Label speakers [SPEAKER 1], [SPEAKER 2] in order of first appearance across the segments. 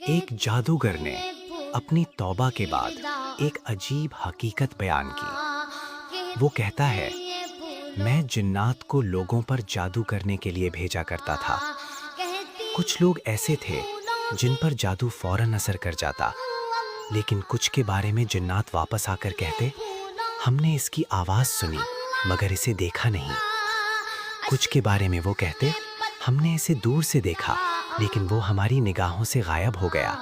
[SPEAKER 1] ایک جادوگر نے اپنی توبہ کے بعد ایک عجیب حقیقت بیان کی۔ وہ کہتا ہے، میں جنات کو لوگوں پر جادو کرنے کے لیے بھیجا کرتا تھا۔ کچھ لوگ ایسے تھے جن پر جادو فوراً اثر کر جاتا، لیکن کچھ کے بارے میں جنات واپس آ کر کہتے، ہم نے اس کی آواز سنی مگر اسے دیکھا نہیں۔ کچھ کے بارے میں وہ کہتے، ہم نے اسے دور سے دیکھا لیکن وہ ہماری نگاہوں سے غائب ہو گیا۔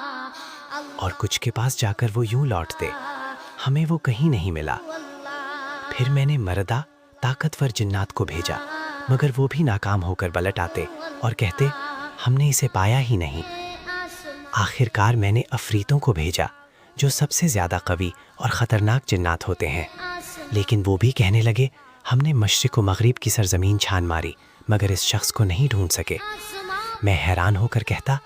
[SPEAKER 1] اور کچھ کے پاس جا کر وہ یوں لوٹتے، ہمیں وہ کہیں نہیں ملا۔ پھر میں نے مردہ طاقتور جنات کو بھیجا مگر وہ بھی ناکام ہو کر پلٹ آتے اور کہتے، ہم نے اسے پایا ہی نہیں۔ آخر کار میں نے عفریتوں کو بھیجا جو سب سے زیادہ قوی اور خطرناک جنات ہوتے ہیں، لیکن وہ بھی کہنے لگے، ہم نے مشرق و مغرب کی سرزمین چھان ماری مگر اس شخص کو نہیں ڈھونڈ سکے۔ میں حیران ہو کر کہتا،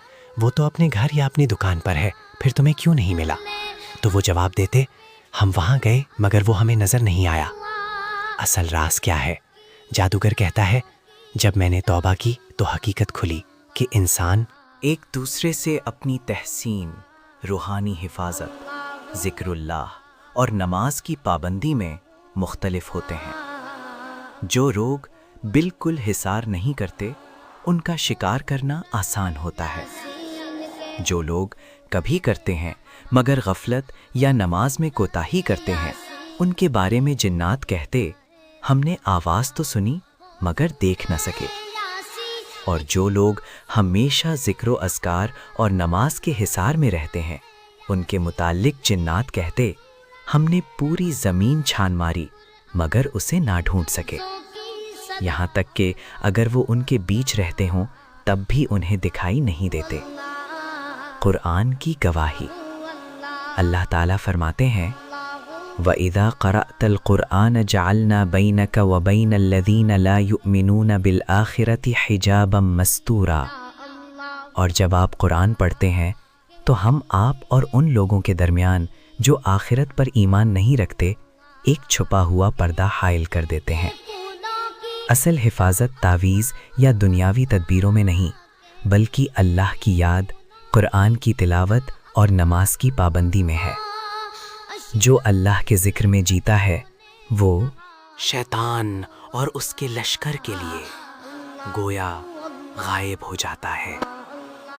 [SPEAKER 1] وہ تو اپنے گھر یا اپنی دکان پر ہے، پھر تمہیں کیوں نہیں ملا؟ تو وہ جواب دیتے، ہم وہاں گئے مگر وہ ہمیں نظر نہیں آیا۔ اصل راز کیا ہے؟ جادوگر کہتا ہے، جب میں نے توبہ کی تو حقیقت کھلی کہ انسان ایک دوسرے سے اپنی تحسین، روحانی حفاظت، ذکر اللہ اور نماز کی پابندی میں مختلف ہوتے ہیں۔ جو لوگ بالکل حصار نہیں کرتے ان کا شکار کرنا آسان ہوتا ہے۔ جو لوگ کبھی کرتے ہیں مگر غفلت یا نماز میں کوتاہی کرتے ہیں، ان کے بارے میں جنات کہتے، ہم نے آواز تو سنی مگر دیکھ نہ سکے۔ اور جو لوگ ہمیشہ ذکر و اذکار اور نماز کے حصار میں رہتے ہیں، ان کے متعلق جنات کہتے، ہم نے پوری زمین چھان ماری مگر اسے نہ ڈھونڈ سکے۔ یہاں تک کہ اگر وہ ان کے بیچ رہتے ہوں تب بھی انہیں دکھائی نہیں دیتے۔ قرآن کی گواہی۔ اللہ تعالیٰ فرماتے ہیں، وَإِذَا قَرَأْتَ الْقُرْآنَ جَعَلْنَا بَيْنَكَ وَبَيْنَ الَّذِينَ لَا يُؤْمِنُونَ بِالْآخِرَةِ حِجَابًا مَسْتُورًا۔ اور جب آپ قرآن پڑھتے ہیں تو ہم آپ اور ان لوگوں کے درمیان جو آخرت پر ایمان نہیں رکھتے ایک چھپا ہوا پردہ حائل کر دیتے ہیں۔ اصل حفاظت تعویذ یا دنیاوی تدبیروں میں نہیں بلکہ اللہ کی یاد، قرآن کی تلاوت اور نماز کی پابندی میں ہے۔ جو اللہ کے ذکر میں جیتا ہے وہ شیطان اور اس کے لشکر کے لیے گویا غائب ہو جاتا ہے۔